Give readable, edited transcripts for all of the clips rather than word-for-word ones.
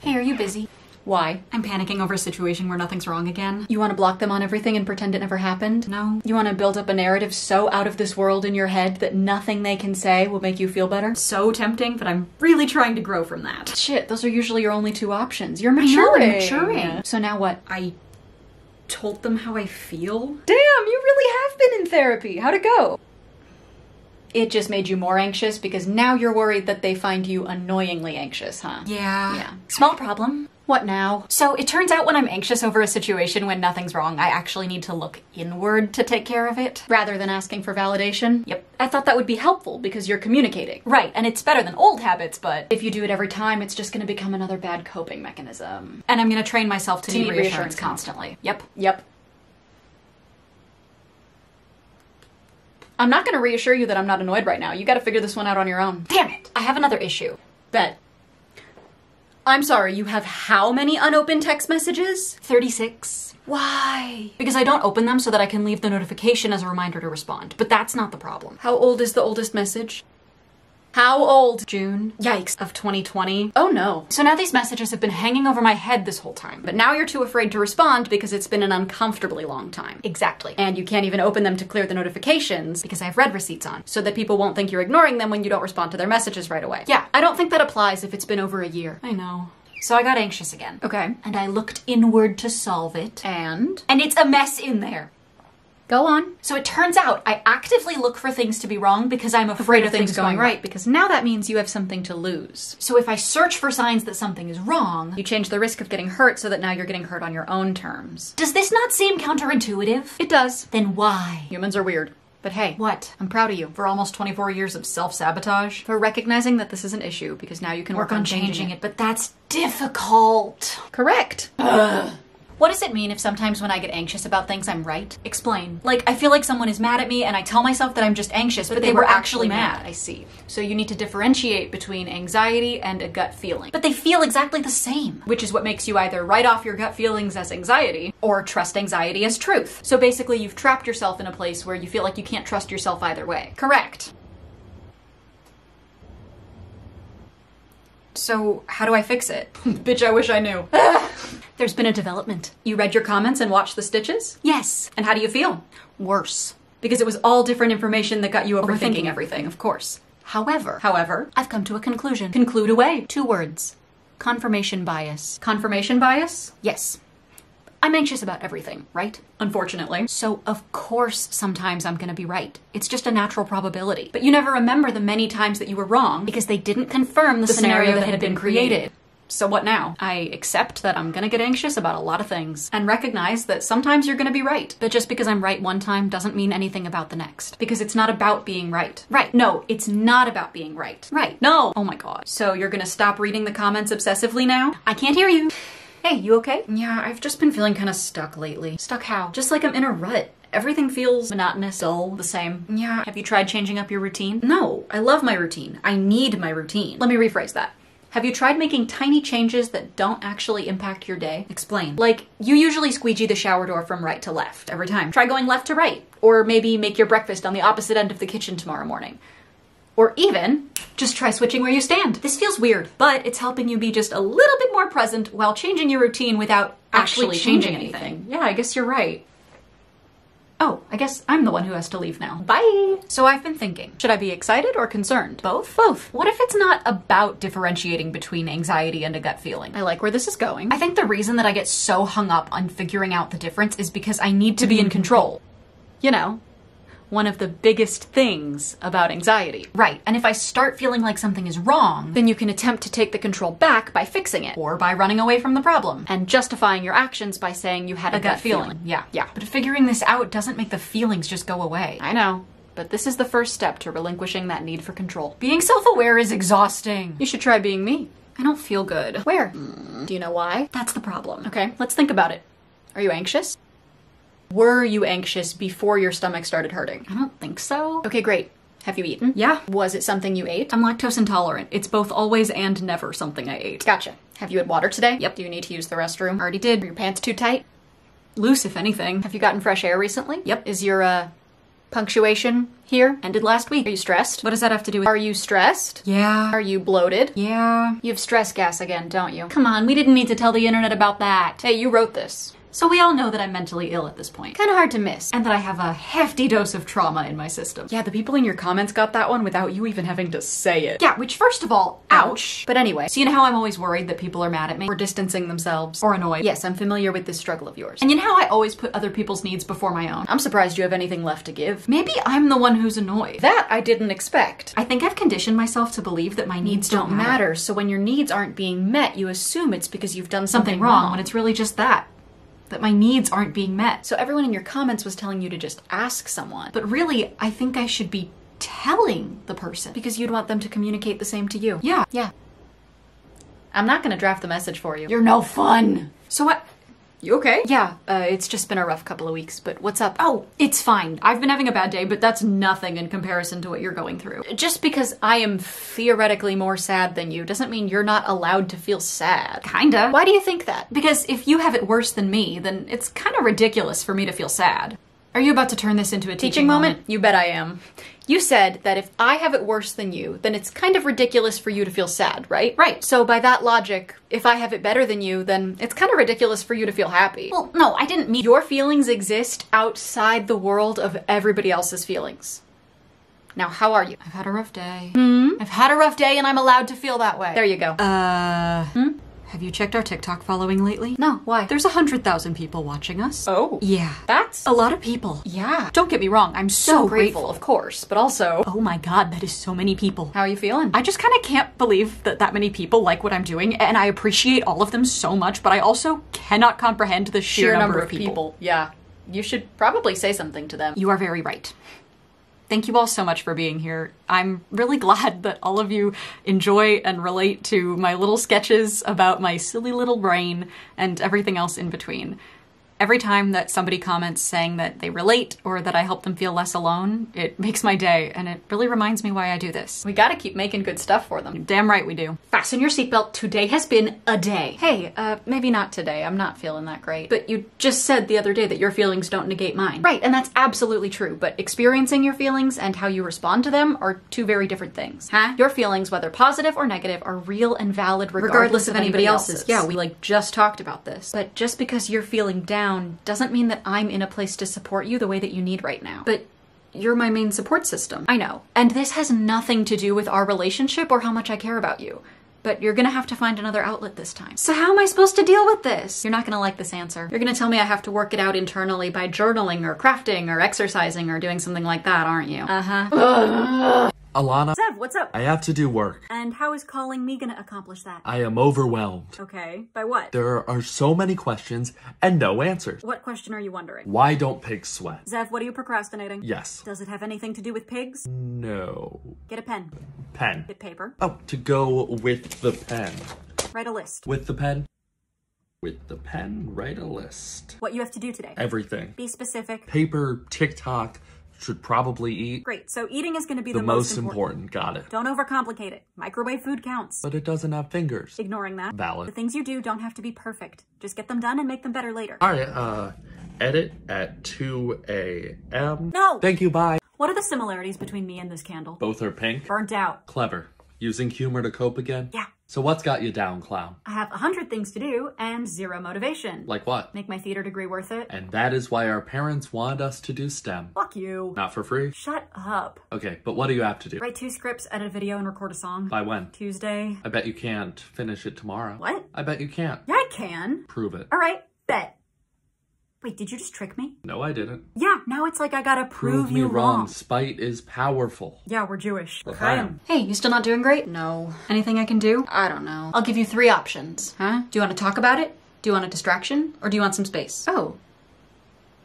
Hey, are you busy? Why? I'm panicking over a situation where nothing's wrong again. You want to block them on everything and pretend it never happened? No. You want to build up a narrative so out of this world in your head that nothing they can say will make you feel better? So tempting, but I'm really trying to grow from that. Shit, those are usually your only two options. You're maturing. I'm maturing. So now what? I told them how I feel. Damn, you really have been in therapy. How'd it go? It just made you more anxious because now you're worried that they find you annoyingly anxious, huh? Yeah. Small problem. What now? So it turns out when I'm anxious over a situation when nothing's wrong, I actually need to look inward to take care of it. Rather than asking for validation? Yep. I thought that would be helpful because you're communicating. Right, and it's better than old habits, but If you do it every time, it's just gonna become another bad coping mechanism. and I'm gonna train myself to need reassurance reassurance constantly. Yep. Yep. I'm not gonna reassure you that I'm not annoyed right now. You gotta figure this one out on your own. Damn it! I have another issue. Bet. I'm sorry, you have how many unopened text messages? 36. Why? Because I don't open them so that I can leave the notification as a reminder to respond. But that's not the problem. How old is the oldest message? How old? June Yikes. of 2020. Oh no. So now these messages have been hanging over my head this whole time. But now you're too afraid to respond because it's been an uncomfortably long time. Exactly. And you can't even open them to clear the notifications Because I have read receipts on. so that people won't think you're ignoring them when you don't respond to their messages right away. Yeah. I don't think that applies if it's been over a year. I know. So I got anxious again. Okay. And I looked inward to solve it. And? And it's a mess in there. Go on. So it turns out I actively look for things to be wrong because I'm afraid of things going right. because now that means you have something to lose. So if I search for signs that something is wrong, You change the risk of getting hurt so that now you're getting hurt on your own terms. does this not seem counterintuitive? It does. Then why? Humans are weird. But hey, What? I'm proud of you For almost 24 years of self-sabotage? for recognizing that this is an issue because now you can Work on changing it, but that's difficult. Correct. What does it mean if sometimes when I get anxious about things, I'm right? Explain. Like, I feel like someone is mad at me and I tell myself that I'm just anxious, but they were actually mad. I see. So you need to differentiate between anxiety and a gut feeling, But they feel exactly the same. which is what makes you either write off your gut feelings as anxiety or trust anxiety as truth. So basically, you've trapped yourself in a place where you feel like you can't trust yourself either way. Correct. So, how do I fix it? Bitch, I wish I knew. There's been a development. You read your comments and watched the stitches? Yes. And how do you feel? Worse. Because it was all different information that got you overthinking Overthinking everything, of course. However, I've come to a conclusion. Conclude away. 2 words. Confirmation bias. Confirmation bias? Yes. I'm anxious about everything, right? Unfortunately. So, of course, sometimes I'm gonna be right. It's just a natural probability. But you never remember the many times that you were wrong Because they didn't confirm the scenario that had been created. So what now? I accept that I'm gonna get anxious about a lot of things and recognize that sometimes you're gonna be right. But just because I'm right one time doesn't mean anything about the next. Because it's not about being right. Right. No, it's not about being right. Right. No! Oh my god. So you're gonna stop reading the comments obsessively now? I can't hear you. Hey, you okay? Yeah, I've just been feeling kind of stuck lately. Stuck how? Just like I'm in a rut. Everything feels monotonous, dull, the same. Yeah. Have you tried changing up your routine? No, I love my routine. I need my routine. Let me rephrase that. Have you tried making tiny changes that don't actually impact your day? Explain. Like, you usually squeegee the shower door from right to left every time. Try going left to right. Or maybe make your breakfast on the opposite end of the kitchen tomorrow morning. Or even, just try switching where you stand. This feels weird, but it's helping you be just a little bit more present while changing your routine without actually changing anything. Yeah, I guess you're right. Oh, I guess I'm the one who has to leave now. Bye! So I've been thinking. Should I be excited or concerned? Both? Both. What if it's not about differentiating between anxiety and a gut feeling? I like where this is going. I think the reason that I get so hung up on figuring out the difference is because I need to be in control. You know, one of the biggest things about anxiety. Right, and if I start feeling like something is wrong, Then you can attempt to take the control back by fixing it. or by running away from the problem. And justifying your actions by saying you had a gut feeling. Yeah. Yeah. But figuring this out doesn't make the feelings just go away. I know, but this is the first step to relinquishing that need for control. Being self-aware is exhausting. You should try being me. I don't feel good. Where? Do you know why? That's the problem. Okay, let's think about it. Are you anxious? Were you anxious before your stomach started hurting? I don't think so. Okay, great. Have you eaten? Yeah. Was it something you ate? I'm lactose intolerant. It's both always and never something I ate. Gotcha. Have you had water today? Yep. Do you need to use the restroom? Already did. Are your pants too tight? Loose, if anything. Have you gotten fresh air recently? Yep. Is your, Punctuation here ended last week. Are you stressed? What does that have to do with— Are you stressed? Yeah. Are you bloated? Yeah. You have stress gas again, don't you? Come on, we didn't need to tell the internet about that. Hey, you wrote this. So we all know that I'm mentally ill at this point. Kind of hard to miss. And that I have a hefty dose of trauma in my system. Yeah, the people in your comments got that one without you even having to say it. Yeah, which first of all, ouch. But anyway, So you know how I'm always worried that people are mad at me? or distancing themselves. Or annoyed? Yes, I'm familiar with this struggle of yours. And you know how I always put other people's needs before my own? I'm surprised you have anything left to give. Maybe I'm the one who's annoyed. That I didn't expect. I think I've conditioned myself to believe that my needs don't matter. So when your needs aren't being met, you assume it's because you've done Something wrong when it's really just that my needs aren't being met. So everyone in your comments was telling you to just ask someone. But really, I think I should be telling the person. Because you'd want them to communicate the same to you. Yeah. Yeah. I'm not gonna draft the message for you. You're no fun. So what? You okay? Yeah. It's just been a rough couple of weeks, but what's up? Oh, it's fine. I've been having a bad day, but that's nothing in comparison to what you're going through. Just because I am theoretically more sad than you doesn't mean you're not allowed to feel sad. Kinda. Why do you think that? Because if you have it worse than me, then it's kind of ridiculous for me to feel sad. Are you about to turn this into a teaching moment? You bet I am. You said that if I have it worse than you, then it's kind of ridiculous for you to feel sad, right? Right. So by that logic, if I have it better than you, then it's kind of ridiculous for you to feel happy. Well, no, I didn't mean— Your feelings exist outside the world of everybody else's feelings. Now, how are you? I've had a rough day. I've had a rough day and I'm allowed to feel that way. There you go. Have you checked our TikTok following lately? No, why? There's 100,000 people watching us. Oh. Yeah. That's A lot of people. Yeah. Don't get me wrong, I'm so grateful. of course, but also, Oh my god, that is so many people. how are you feeling? I just kind of can't believe that many people like what I'm doing, and I appreciate all of them so much, but I also cannot comprehend the sheer number of people. Yeah. You should probably say something to them. You are very right. Thank you all so much for being here. I'm really glad that all of you enjoy and relate to my little sketches about my silly little brain and everything else in between. Every time that somebody comments saying that they relate or that I help them feel less alone, it makes my day, and it really reminds me why I do this. We gotta keep making good stuff for them. Damn right we do. Fasten your seatbelt. Today has been a day. Hey, maybe not today. I'm not feeling that great. But you just said the other day that your feelings don't negate mine. Right, and that's absolutely true, but experiencing your feelings and how you respond to them are two very different things. Huh? Your feelings, whether positive or negative, are real and valid regardless of anybody else's. Yeah, we just talked about this. But just because you're feeling down doesn't mean that I'm in a place to support you the way that you need right now. But you're my main support system. I know. And this has nothing to do with our relationship or how much I care about you. But you're gonna have to find another outlet this time. So how am I supposed to deal with this? You're not gonna like this answer. You're gonna tell me I have to work it out internally by journaling or crafting or exercising or doing something like that, aren't you? Uh-huh. Alana, Zev, what's up? I have to do work. And how is calling me gonna accomplish that? I am overwhelmed. Okay, by what? There are so many questions and no answers. What question are you wondering? Why don't pigs sweat? Zev, what are you procrastinating? Yes. Does it have anything to do with pigs? No. Get a pen. Pen. Get paper. Oh, to go with the pen. Write a list. With the pen? With the pen, write a list. What you have to do today. Everything. Be specific. Paper, TikTok, should probably eat. Great, so eating is gonna be The the most important, got it. Don't overcomplicate it. Microwave food counts. But it doesn't have fingers. Ignoring that. Valid. The things you do don't have to be perfect. Just get them done and make them better later. Alright, edit at 2 a.m. No! Thank you, bye. What are the similarities between me and this candle? Both are pink. Burnt out. Clever. Using humor to cope again? Yeah. So what's got you down, clown? I have 100 things to do and 0 motivation. Like what? Make my theater degree worth it. And that is why our parents wanted us to do STEM. Fuck you. Not for free? Shut up. Okay, but what do you have to do? Write 2 scripts, edit a video, and record a song. By when? Tuesday. I bet you can't finish it tomorrow. What? I bet you can't. Yeah, I can. Prove it. All right, bet. Wait, did you just trick me? No, I didn't. Yeah, now it's like I gotta prove me you wrong. Spite is powerful. Yeah, we're Jewish. L'chaim. Hey, you still not doing great? No. Anything I can do? I don't know. I'll give you 3 options. Huh? Do you want to talk about it? Do you want a distraction? Or do you want some space? Oh.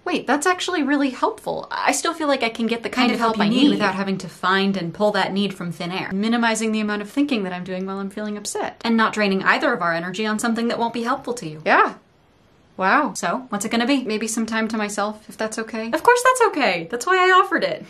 Wait, that's actually really helpful. I still feel like I can get the kind of help I you need without having to find and pull that need from thin air. minimizing the amount of thinking that I'm doing while I'm feeling upset. And not draining either of our energy on something that won't be helpful to you. Yeah. Wow. So, what's it gonna be? Maybe some time to myself, if that's okay. Of course that's okay. That's why I offered it.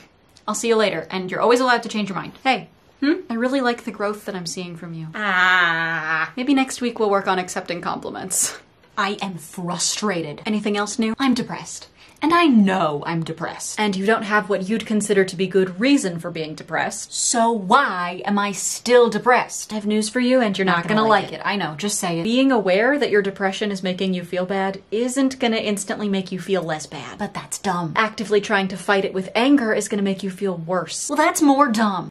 I'll see you later, and you're always allowed to change your mind. Hey. I really like the growth that I'm seeing from you. Ah. Maybe next week we'll work on accepting compliments. I am frustrated. Anything else new? I'm depressed. And I know I'm depressed. And you don't have what you'd consider to be good reason for being depressed. So why am I still depressed? I have news for you, and you're not gonna like it. I know, just say it. Being aware that your depression is making you feel bad isn't gonna instantly make you feel less bad. But that's dumb. Actively trying to fight it with anger is gonna make you feel worse. Well, that's more dumb.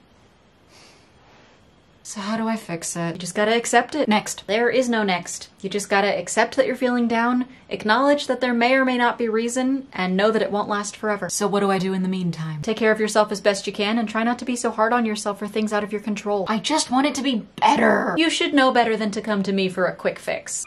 So how do I fix it? You just gotta accept it. Next. There is no next. You just gotta accept that you're feeling down, acknowledge that there may or may not be reason, and know that it won't last forever. So what do I do in the meantime? Take care of yourself as best you can and try not to be so hard on yourself for things out of your control. I just want it to be better. You should know better than to come to me for a quick fix.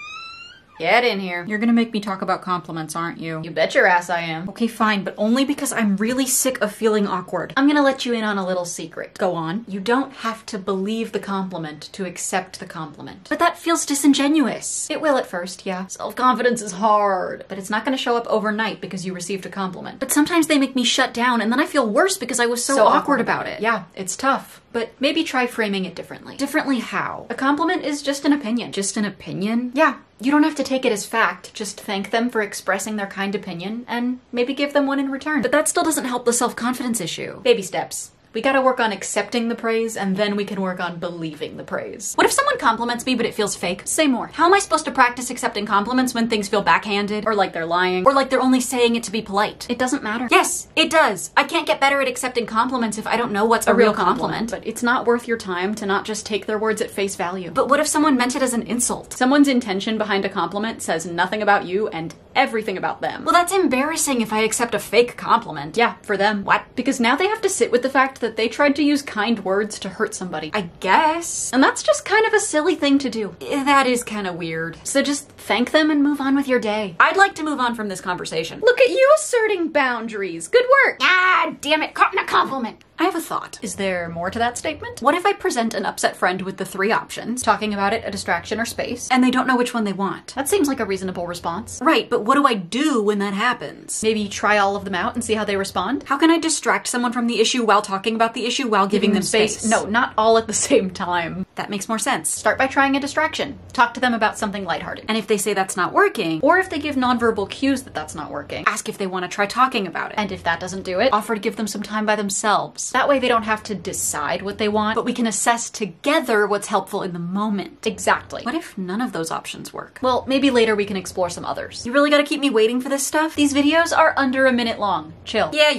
Get in here. You're gonna make me talk about compliments, aren't you? You bet your ass I am. Okay, fine, but only because I'm really sick of feeling awkward. I'm gonna let you in on a little secret. Go on. You don't have to believe the compliment to accept the compliment. But that feels disingenuous. It will at first, yeah. Self-confidence is hard. But it's not gonna show up overnight because you received a compliment. But sometimes they make me shut down and then I feel worse because I was so awkward about it. Yeah, it's tough. But maybe try framing it differently. Differently how? A compliment is just an opinion. Just an opinion? Yeah. You don't have to take it as fact. Just thank them for expressing their kind opinion and maybe give them one in return. But that still doesn't help the self-confidence issue. Baby steps. We gotta work on accepting the praise, and then we can work on believing the praise. What if someone compliments me but it feels fake? Say more. How am I supposed to practice accepting compliments when things feel backhanded? Or like they're lying. Or like they're only saying it to be polite? It doesn't matter. Yes, it does. I can't get better at accepting compliments if I don't know what's a real compliment. But it's not worth your time to not just take their words at face value. But what if someone meant it as an insult? Someone's intention behind a compliment says nothing about you and everything about them. Well, that's embarrassing if I accept a fake compliment. Yeah, for them. What? Because now they have to sit with the fact that they tried to use kind words to hurt somebody. I guess. And that's just kind of a silly thing to do. That is kind of weird. So just thank them and move on with your day. I'd like to move on from this conversation. Look at you asserting boundaries. Good work. Ah, damn it. Caught in a compliment. I have a thought. Is there more to that statement? What if I present an upset friend with the 3 options, Talking about it, a distraction, or space? and they don't know which one they want? That seems like a reasonable response. Right, but what do I do when that happens? Maybe try all of them out and see how they respond. How can I distract someone from the issue while talking about the issue while giving them space? No, not all at the same time. That makes more sense. Start by trying a distraction. Talk to them about something lighthearted. And if they say that's not working, Or if they give nonverbal cues that that's not working. ask if they want to try talking about it. And if that doesn't do it, Offer to give them some time by themselves. that way they don't have to decide what they want, But we can assess together what's helpful in the moment. exactly. What if none of those options work? Well, maybe later we can explore some others. You really gotta keep me waiting for this stuff? These videos are under a minute long. Chill. Yeah.